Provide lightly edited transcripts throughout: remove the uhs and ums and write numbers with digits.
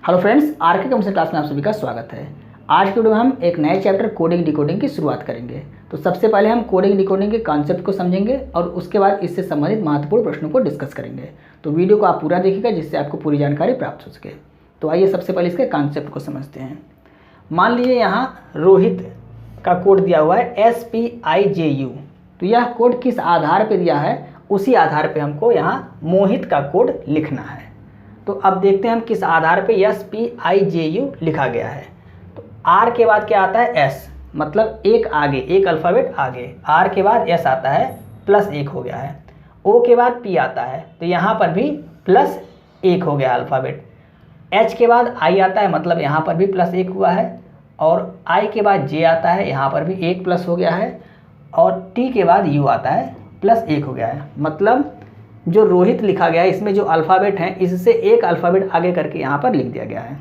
Hello friends, are के computer class में आप सभी का स्वागत है। आज के वीडियो में हम एक नए चैप्टर कोडिंग डिकोडिंग की शुरुआत करेंगे। तो सबसे पहले हम कोडिंग डिकोडिंग के कॉन्सेप्ट को समझेंगे और उसके बाद इससे संबंधित महत्वपूर्ण प्रश्नों को डिस्कस करेंगे। तो वीडियो को आप पूरा देखिएगा जिससे आपको पूरी जानकारी प्राप्त हो सके। तो आइए सबसे पहले इसके कॉन्सेप्ट को समझते हैं। मान लीजिए यहाँ रोहित का कोड दिया हुआ है SPIJU। तो यह कोड किस आधार पर दिया है, उसी आधार पर हमको यहाँ मोहित का कोड लिखना है। तो अब देखते हैं हम किस आधार पे SPIJU लिखा गया है। तो R के बाद क्या आता है S, मतलब एक आगे, एक अल्फ़ाबेट आगे। R के बाद S आता है, +1 हो गया है। O के बाद P आता है, तो यहाँ पर भी +1 हो गया अल्फ़ाबेट। H के बाद I आता है, मतलब यहाँ पर भी +1 हुआ है। और I के बाद J आता है, यहाँ पर भी 1 प्लस हो गया है। और T के बाद U आता है, +1 हो गया है। मतलब जो रोहित लिखा गया है इसमें जो अल्फ़ाबेट हैं इससे एक अल्फ़ाबेट आगे करके यहाँ पर लिख दिया गया है।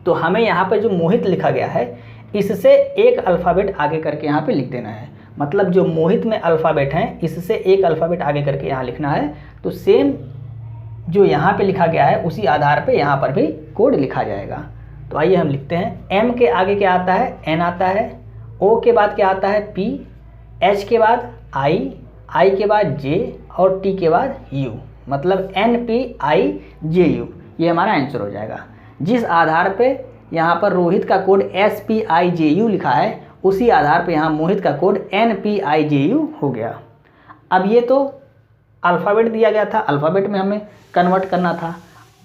तो हमें यहाँ पर जो मोहित लिखा गया है इससे एक अल्फ़ाबेट आगे करके यहाँ पे लिख देना है। मतलब जो मोहित में अल्फ़ाबेट हैं इससे एक अल्फ़ाबेट आगे करके यहाँ लिखना है। तो सेम जो यहाँ पे लिखा गया है उसी आधार पे यहाँ पर भी कोड लिखा जाएगा। तो आइए हम लिखते हैं। M के आगे क्या आता है, N आता है। O के बाद क्या आता है, P। H के बाद I के बाद J और T के बाद U, मतलब NPIJU। ये हमारा आंसर हो जाएगा। जिस आधार पे यहाँ पर रोहित का कोड SPIJU लिखा है उसी आधार पे यहाँ मोहित का कोड NPIJU हो गया। अब ये तो अल्फ़ाबेट दिया गया था, अल्फ़ाबेट में हमें कन्वर्ट करना था।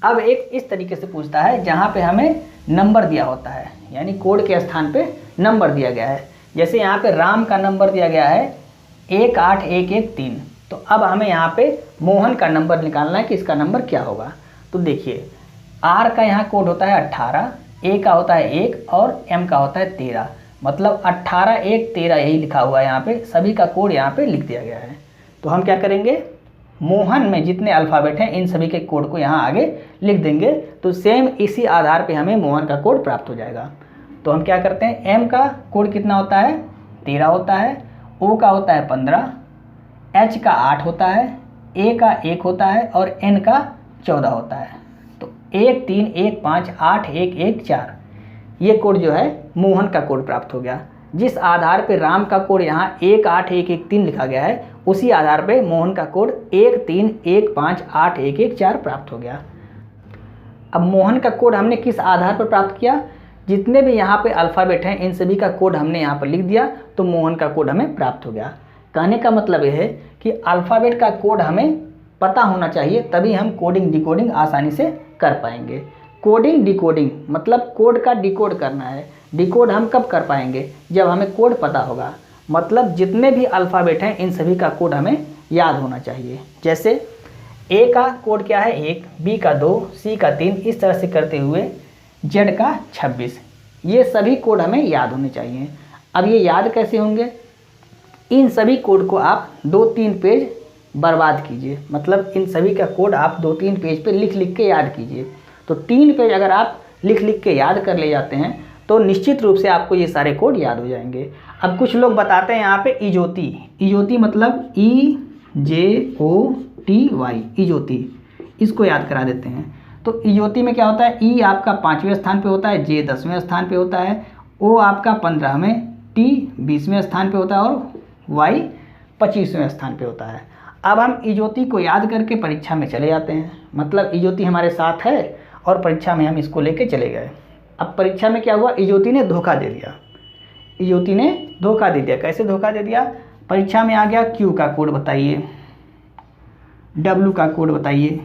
अब एक इस तरीके से पूछता है जहाँ पे हमें नंबर दिया होता है, यानी कोड के स्थान पे नंबर दिया गया है। जैसे यहाँ पे राम का नंबर दिया गया है 18113। तो अब हमें यहाँ पे मोहन का नंबर निकालना है कि इसका नंबर क्या होगा। तो देखिए R का यहाँ कोड होता है 18, A का होता है 1 और M का होता है 13। मतलब 18 1 13 यही लिखा हुआ है यहाँ पे, सभी का कोड यहाँ पे लिख दिया गया है। तो हम क्या करेंगे, मोहन में जितने अल्फ़ाबेट हैं इन सभी के कोड को यहाँ आगे लिख देंगे। तो सेम इसी आधार पर हमें मोहन का कोड प्राप्त हो जाएगा। तो हम क्या करते हैं, M का कोड कितना होता है, 13 होता है। O का होता है 15, H का 8 होता है, A का 1 होता है और N का 14 होता है। तो 1 3 1 5 8 1 1 4 ये कोड जो है मोहन का कोड प्राप्त हो गया। जिस आधार पे राम का कोड यहाँ 1 8 1 1 3 लिखा गया है उसी आधार पे मोहन का कोड 1 3 1 5 8 1 1 4 प्राप्त हो गया। अब मोहन का कोड हमने किस आधार पर प्राप्त किया, जितने भी यहाँ पे अल्फ़ाबेट हैं इन सभी का कोड हमने यहाँ पर लिख दिया तो मोहन का कोड हमें प्राप्त हो गया। कहने का मतलब यह है कि अल्फ़ाबेट का कोड हमें पता होना चाहिए, तभी हम कोडिंग डिकोडिंग आसानी से कर पाएंगे। कोडिंग डिकोडिंग मतलब कोड का डिकोड करना है। डिकोड हम कब कर पाएंगे, जब हमें कोड पता होगा। मतलब जितने भी अल्फ़ाबेट हैं इन सभी का कोड हमें याद होना चाहिए। जैसे A का कोड क्या है 1, B का 2, C का 3, इस तरह से करते हुए Z का 26। ये सभी कोड हमें याद होने चाहिए। अब ये याद कैसे होंगे, इन सभी कोड को आप 2-3 पेज बर्बाद कीजिए। मतलब इन सभी का कोड आप 2-3 पेज पे लिख लिख के याद कीजिए। तो 3 पेज अगर आप लिख लिख के याद कर ले जाते हैं तो निश्चित रूप से आपको ये सारे कोड याद हो जाएंगे। अब कुछ लोग बताते हैं यहाँ पे इजोती। इजोती मतलब EJOTY, इजोती, इसको याद करा देते हैं। तो इजोती में क्या होता है, E आपका 5वें स्थान पे होता है, J 10वें स्थान पे होता है, O आपका 15वें, T 20वें स्थान पे होता है और Y 25वें स्थान पे होता है। अब हम इजोती को याद करके परीक्षा में चले जाते हैं। मतलब इजोती हमारे साथ है और परीक्षा में हम इसको लेके चले गए। अब परीक्षा में क्या हुआ, इजोती ने धोखा दे दिया। इजोती ने धोखा दे दिया। कैसे धोखा दे दिया, परीक्षा में आ गया Q का कोड बताइए, W का कोड बताइए,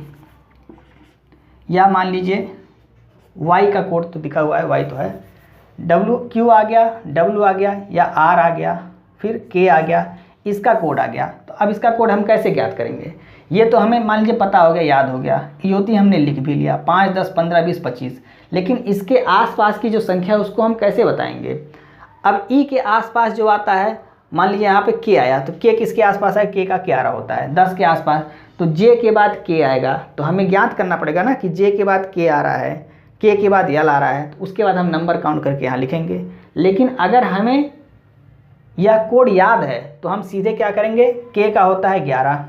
या मान लीजिए Y का कोड तो दिखा हुआ है, Y तो है, Q आ गया, W आ गया या R आ गया, फिर K आ गया, इसका कोड आ गया। तो अब इसका कोड हम कैसे ज्ञात करेंगे, ये तो हमें मान लीजिए पता हो गया, याद हो गया। इजोती हमने लिख भी लिया 5 10 15 20 25, लेकिन इसके आसपास की जो संख्या है उसको हम कैसे बताएंगे। अब E के आसपास जो आता है, मान लीजिए यहाँ पे K आया, तो K किसके आसपास है, K का 11 होता है, 10 के आसपास। तो J के बाद K आएगा, तो हमें ज्ञात करना पड़ेगा ना कि J के बाद K आ रहा है, K के बाद L आ रहा है, तो उसके बाद हम नंबर काउंट करके यहाँ लिखेंगे। लेकिन अगर हमें यह कोड याद है तो हम सीधे क्या करेंगे, K का होता है 11,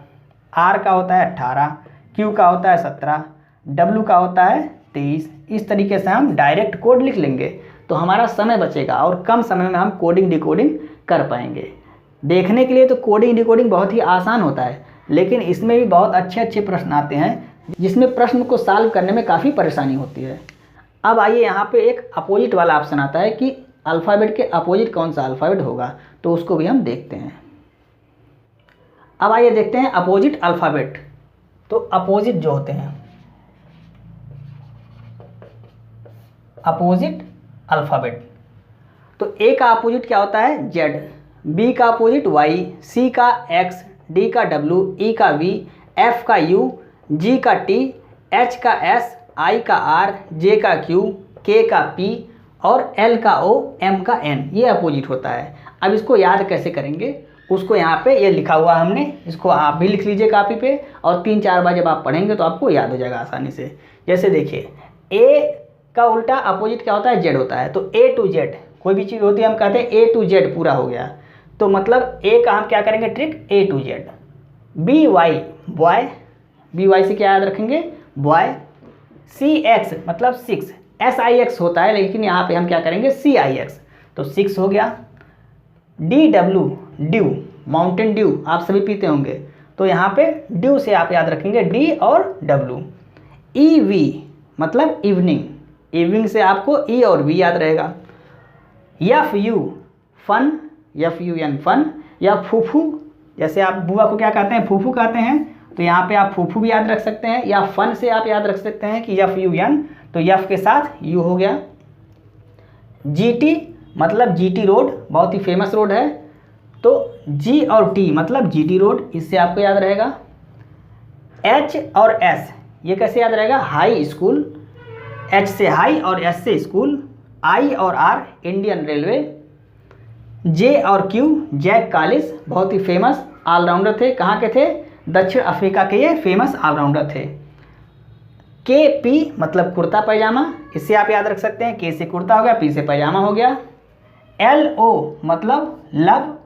R का होता है 18, Q का होता है 17, W का होता है 23, इस तरीके से हम डायरेक्ट कोड लिख लेंगे तो हमारा समय बचेगा और कम समय में हम कोडिंग डिकोडिंग कर पाएंगे। देखने के लिए तो कोडिंग डिकोडिंग बहुत ही आसान होता है, लेकिन इसमें भी बहुत अच्छे अच्छे प्रश्न आते हैं जिसमें प्रश्न को सॉल्व करने में काफ़ी परेशानी होती है। अब आइए यहाँ पे एक अपोजिट वाला ऑप्शन आता है कि अल्फ़ाबेट के अपोजिट कौन सा अल्फ़ाबेट होगा, तो उसको भी हम देखते हैं। अब आइए देखते हैं अपोजिट अल्फ़ाबेट। तो अपोजिट जो होते हैं, अपोजिट अल्फ़ाबेट, तो ए का अपोजिट क्या होता है जेड, बी का अपोजिट वाई, सी का एक्स, डी का डब्ल्यू, ई का वी, एफ का यू, जी का टी, एच का एस, आई का आर, जे का क्यू, के का पी और एल का ओ, एम का एन, ये अपोजिट होता है। अब इसको याद कैसे करेंगे, उसको यहाँ पे ये लिखा हुआ हमने, इसको आप भी लिख लीजिए कापी पे और 3-4 बार जब आप पढ़ेंगे तो आपको याद हो जाएगा आसानी से। जैसे देखिए ए का उल्टा अपोजिट क्या होता है जेड होता है, तो ए टू जेड कोई भी चीज़ होती है हम कहते हैं ए टू जेड पूरा हो गया, तो मतलब ए का हम क्या करेंगे trick A to Z. B Y boy, B Y से क्या याद रखेंगे बॉय। सी एक्स मतलब 6, एस आई एक्स होता है लेकिन यहाँ पे हम क्या करेंगे सी आई एक्स, तो 6 हो गया। D W due, Mountain Dew आप सभी पीते होंगे, तो यहाँ पे ड्यू से आप याद रखेंगे डी और डब्ल्यू। ई वी मतलब इवनिंग, इवनिंग से आपको ई और वी याद रहेगा। F U fun, F U N fun, या फूफू, जैसे आप बुआ को क्या कहते हैं फूफू कहते हैं, तो यहाँ पे आप फूफू भी याद रख सकते हैं, या फन से आप याद रख सकते हैं कि एफ यू एन, तो एफ के साथ यू हो गया। जी टी मतलब जीटी रोड, बहुत ही फेमस रोड है, तो जी और टी मतलब जीटी रोड, इससे आपको याद रहेगा। एच और एस ये कैसे याद रहेगा हाई स्कूल, एच से हाई और एस से स्कूल। आई और आर इंडियन रेलवे। जे और क्यू जैक कालिस, बहुत ही फेमस ऑलराउंडर थे, कहाँ के थे दक्षिण अफ्रीका के ये फेमस ऑलराउंडर थे। के पी मतलब कुर्ता पैजामा, इससे आप याद रख सकते हैं, के से कुर्ता हो गया, पी से पैजामा हो गया। एल ओ मतलब love,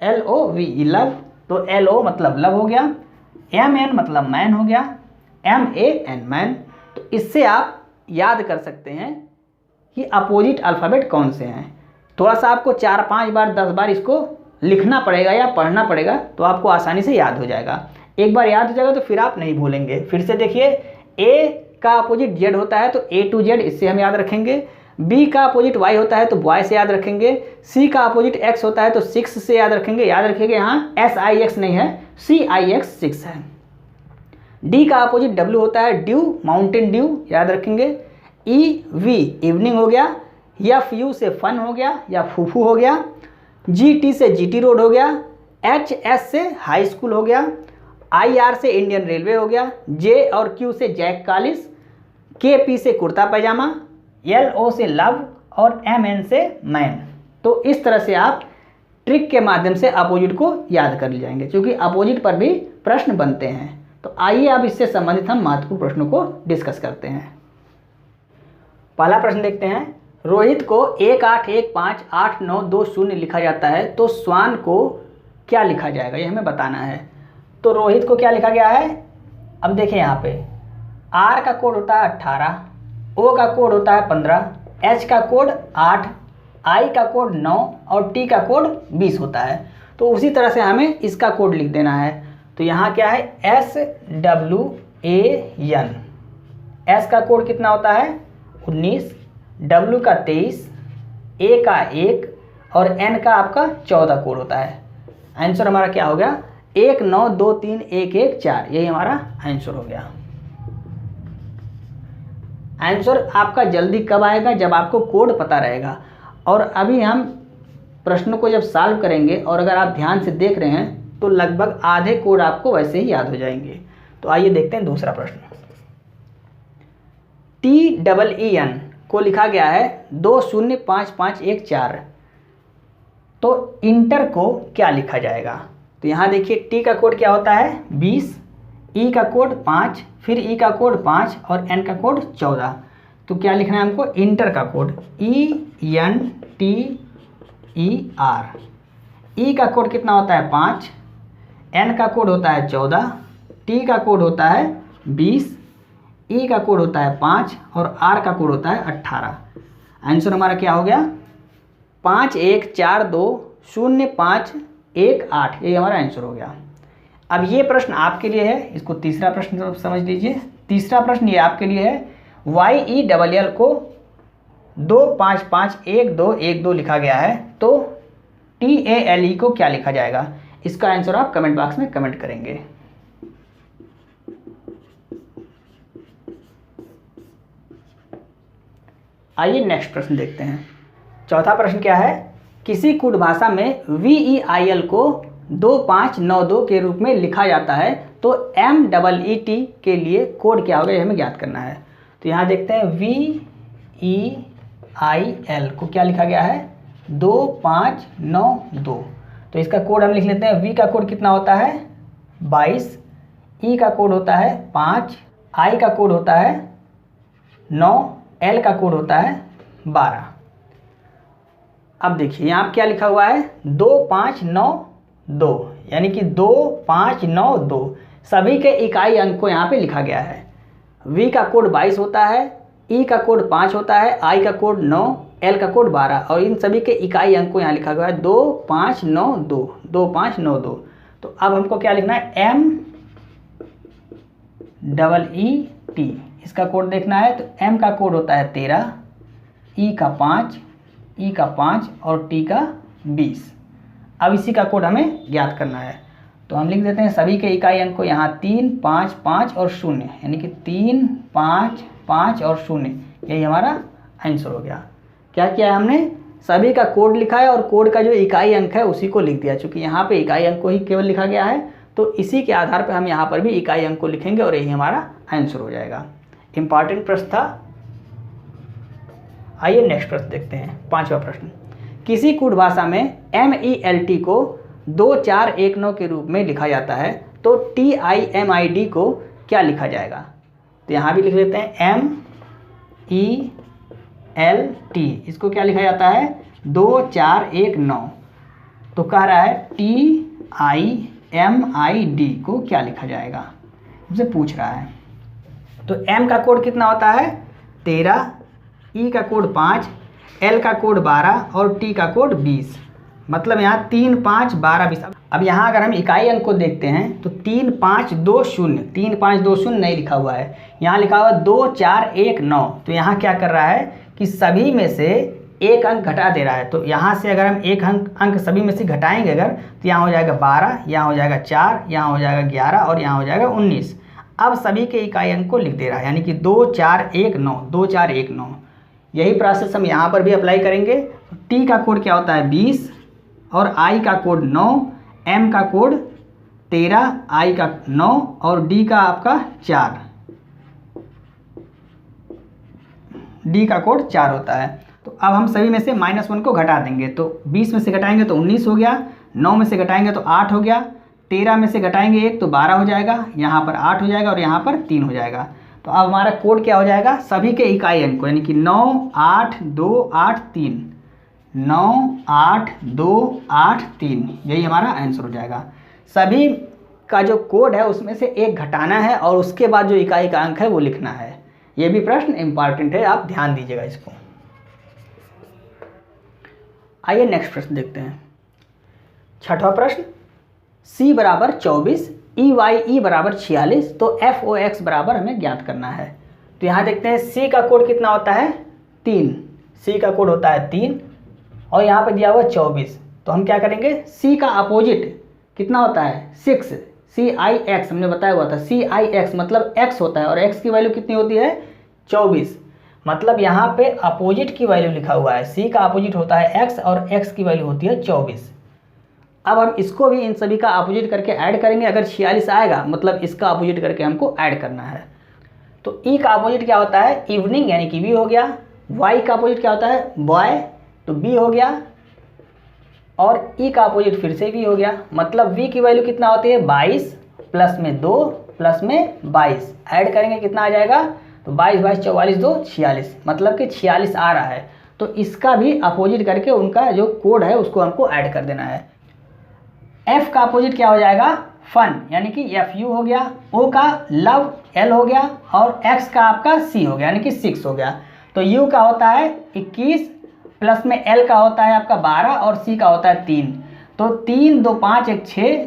L O V love, तो एल ओ मतलब लव हो गया। एम एन मतलब मैन हो गया, एम ए एन मैन। तो इससे आप याद कर सकते हैं कि अपोजिट अल्फ़ाबेट कौन से हैं। थोड़ा सा आपको 4-5 बार 10 बार इसको लिखना पड़ेगा या पढ़ना पड़ेगा, तो आपको आसानी से याद हो जाएगा। एक बार याद हो जाएगा तो फिर आप नहीं भूलेंगे। फिर से देखिए ए का अपोजिट जेड होता है तो ए टू जेड, इससे हम याद रखेंगे। बी का अपोजिट वाई होता है तो बॉय से याद रखेंगे। सी का अपोजिट एक्स होता है तो 6 से याद रखेंगे। याद रखिएगा यहाँ एस आई एक्स नहीं है, सी आई एक्स 6 है। डी का अपोजिट डब्ल्यू होता है ड्यू, माउंटेन ड्यू, याद रखेंगे। ई वी इवनिंग हो गया। एफ यू से फन हो गया या फूफू हो गया। जी टी से जीटी रोड हो गया। एच एस से हाई स्कूल हो गया। आई आर से इंडियन रेलवे हो गया। जे और क्यू से जैक कालिस। के पी से कुर्ता पैजामा। एल ओ से लव और एम एन से मैन। तो इस तरह से आप ट्रिक के माध्यम से अपोजिट को याद कर जाएंगे, क्योंकि अपोजिट पर भी प्रश्न बनते हैं। तो आइए अब इससे संबंधित हम महत्वपूर्ण प्रश्नों को डिस्कस करते हैं। पहला प्रश्न देखते हैं। रोहित को 18158920 लिखा जाता है तो स्वान को क्या लिखा जाएगा, ये हमें बताना है। तो रोहित को क्या लिखा गया है, अब देखिए यहाँ पे आर का कोड होता है 18, ओ का कोड होता है 15, एच का कोड 8, आई का कोड 9 और टी का कोड 20 होता है। तो उसी तरह से हमें इसका कोड लिख देना है। तो यहाँ क्या है SWAN, एस का कोड कितना होता है 19, डब्ल्यू का 23, ए का 1 और एन का आपका 14 कोड होता है। आंसर हमारा क्या हो गया 19231114, यही हमारा आंसर हो गया। आंसर आपका जल्दी कब आएगा, जब आपको कोड पता रहेगा। और अभी हम प्रश्नों को जब सॉल्व करेंगे और अगर आप ध्यान से देख रहे हैं तो लगभग आधे कोड आपको वैसे ही याद हो जाएंगे। तो आइए देखते हैं दूसरा प्रश्न। TEEN को लिखा गया है 205514, तो इंटर को क्या लिखा जाएगा। तो यहाँ देखिए टी का कोड क्या होता है 20, ई का कोड 5, फिर ई का कोड 5 और एन का कोड 14। तो क्या लिखना है हमको इंटर का कोड ENTER। ई का कोड कितना होता है 5, एन का कोड होता है 14, टी का कोड होता है 20, ई का कोड होता है 5 और आर का कोड होता है 18। आंसर हमारा क्या हो गया 51420518, ये हमारा आंसर हो गया। अब ये प्रश्न आपके लिए है, इसको तीसरा प्रश्न समझ लीजिए। तीसरा प्रश्न ये आपके लिए है, YELL को 2551212 लिखा गया है, तो TALE को क्या लिखा जाएगा? इसका आंसर आप कमेंट बॉक्स में कमेंट करेंगे। आइए नेक्स्ट प्रश्न देखते हैं। चौथा प्रश्न क्या है, किसी कूट भाषा में VEIL को 2592 के रूप में लिखा जाता है, तो MEET के लिए कोड क्या होगा, ये हमें ज्ञात करना है। तो यहाँ देखते हैं VEIL को क्या लिखा गया है 2592, तो इसका कोड हम लिख लेते हैं। V का कोड कितना होता है 22, E का कोड होता है 5, I का कोड होता है 9, L का कोड होता है 12। अब देखिए यहाँ क्या लिखा हुआ है 2592, यानी कि 2592 सभी के इकाई अंक को यहाँ पे लिखा गया है। V का कोड 22 होता है, E का कोड 5 होता है, I का कोड 9, L का कोड 12 और इन सभी के इकाई अंक को यहाँ लिखा गया है 2592। तो अब हमको क्या लिखना है MEET, इसका कोड देखना है। तो M का कोड होता है 13, E का 5, E का 5 और T का 20। अब इसी का कोड हमें ज्ञात करना है, तो हम लिख देते हैं सभी के इकाई अंक को यहाँ 3, 5, 5 और 0, यानी कि 3, 5, 5 और 0, यही हमारा आंसर हो गया। क्या किया है हमने, सभी का कोड लिखा है और कोड का जो इकाई अंक है उसी को लिख दिया। चूँकि यहाँ पे इकाई अंक को ही केवल लिखा गया है, तो इसी के आधार पर हम यहाँ पर भी इकाई अंक को लिखेंगे और यही हमारा आंसर हो जाएगा। इम्पॉर्टेंट प्रश्न था। आइए नेक्स्ट प्रश्न देखते हैं। पांचवा प्रश्न, किसी कूट भाषा में MELT को 2419 के रूप में लिखा जाता है, तो TIMID को क्या लिखा जाएगा? तो यहाँ भी लिख लेते हैं MELT, इसको क्या लिखा जाता है 2419। तो कह रहा है TIMID को क्या लिखा जाएगा, मुझसे पूछ रहा है। तो M का कोड कितना होता है 13, E का कोड 5, L का कोड 12 और T का कोड 20। मतलब यहाँ 3, 5, 12, 20। अब यहाँ अगर हम इकाई अंक को देखते हैं तो 3520 नहीं लिखा हुआ है, यहाँ लिखा हुआ 2419। तो यहाँ क्या कर रहा है कि सभी में से एक अंक घटा दे रहा है। तो यहाँ से अगर हम एक अंक सभी में से घटाएंगे अगर, तो यहाँ हो जाएगा 12, यहाँ हो जाएगा 4, यहाँ हो जाएगा 11 और यहाँ हो जाएगा 19। अब सभी के इकाई अंक को लिख दे रहा है, यानी कि 2419। यही प्रोसेस हम यहाँ पर भी अप्लाई करेंगे। T का कोड क्या होता है 20 और I का कोड 9, M का कोड 13, I का 9 और D का आपका 4, D का कोड 4 होता है। तो अब हम सभी में से -1 को घटा देंगे, तो 20 में से घटाएंगे तो 19 हो गया, 9 में से घटाएंगे तो 8 हो गया, 13 में से घटाएंगे 1 तो 12 हो जाएगा, यहाँ पर 8 हो जाएगा और यहाँ पर 3 हो जाएगा। तो अब हमारा कोड क्या हो जाएगा, सभी के इकाई अंक को, यानी कि 98283, 98283, यही हमारा आंसर हो जाएगा। सभी का जो कोड है उसमें से एक घटाना है और उसके बाद जो इकाई का अंक है वो लिखना है। ये भी प्रश्न इंपॉर्टेंट है, आप ध्यान दीजिएगा इसको। आइए नेक्स्ट प्रश्न देखते हैं। छठवां प्रश्न, C बराबर 24, EYE बराबर 46, तो FOX बराबर हमें ज्ञात करना है। तो यहाँ देखते हैं C का कोड कितना होता है 3, C का कोड होता है 3 और यहाँ पर दिया हुआ 24। तो हम क्या करेंगे, C का अपोजिट कितना होता है 6, CIX हमने बताया हुआ था। CIX मतलब X होता है और X की वैल्यू कितनी होती है 24। मतलब यहाँ पे अपोजिट की वैल्यू लिखा हुआ है, C का अपोजिट होता है X और X की वैल्यू होती है 24। अब हम इसको भी इन सभी का अपोजिट करके ऐड करेंगे। अगर 46 आएगा मतलब इसका अपोजिट करके हमको ऐड करना है। तो E का अपोजिट क्या होता है इवनिंग, यानी कि V हो गया। Y का अपोजिट क्या होता है बॉय, तो B हो गया। और E का अपोजिट फिर से V हो गया। मतलब V की वैल्यू कितना होती है 22 प्लस में 2 प्लस में 22, ऐड करेंगे कितना आ जाएगा, तो 22 22 44 2 46, मतलब कि 46 आ रहा है। तो इसका भी अपोजिट करके उनका जो कोड है उसको हमको ऐड कर देना है। F का अपोजिट क्या हो जाएगा फन यानी कि FU हो गया, O का लव L हो गया और X का आपका C हो गया यानी कि 6 हो गया। तो U का होता है 21 प्लस में L का होता है आपका 12 और C का होता है 3। तो 3 2 5 1 6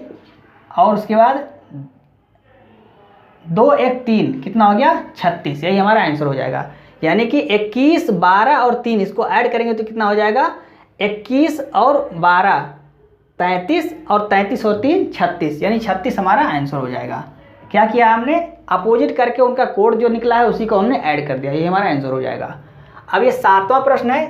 और उसके बाद 2 1 3 कितना हो गया 36। यही हमारा आंसर हो जाएगा। यानी कि 21 12 और 3 इसको ऐड करेंगे तो कितना हो जाएगा 21 और 12 33 और 33 और 3 36 यानी 36 हमारा आंसर हो जाएगा। क्या किया हमने, अपोजिट करके उनका कोड जो निकला है उसी को हमने ऐड कर दिया, ये हमारा आंसर हो जाएगा। अब ये 7वां प्रश्न है,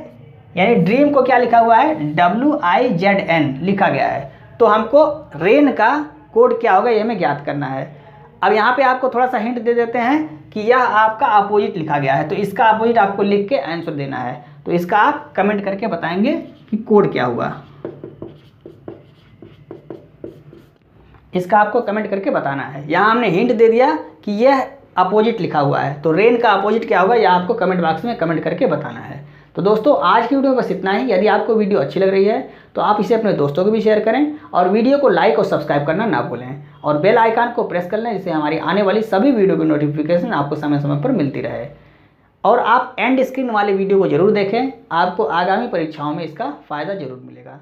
यानी ड्रीम को क्या लिखा हुआ है WIZN लिखा गया है, तो हमको रेन का कोड क्या होगा ये हमें ज्ञात करना है। अब यहाँ पे आपको थोड़ा सा हिंट दे देते हैं कि यह आपका अपोजिट लिखा गया है, तो इसका अपोजिट आपको लिख के आंसर देना है। तो इसका आप कमेंट करके बताएंगे कि कोड क्या हुआ, इसका आपको कमेंट करके बताना है। यहाँ हमने हिंट दे दिया कि यह अपोजिट लिखा हुआ है, तो रेन का अपोजिट क्या होगा यह आपको कमेंट बॉक्स में कमेंट करके बताना है। तो दोस्तों आज की वीडियो में बस इतना ही। यदि आपको वीडियो अच्छी लग रही है तो आप इसे अपने दोस्तों को भी शेयर करें और वीडियो को लाइक और सब्सक्राइब करना ना भूलें और बेल आइकन को प्रेस कर लें, जिससे हमारी आने वाली सभी वीडियो की नोटिफिकेशन आपको समय समय पर मिलती रहे। और आप एंड स्क्रीन वाले वीडियो को जरूर देखें, आपको आगामी परीक्षाओं में इसका फ़ायदा जरूर मिलेगा।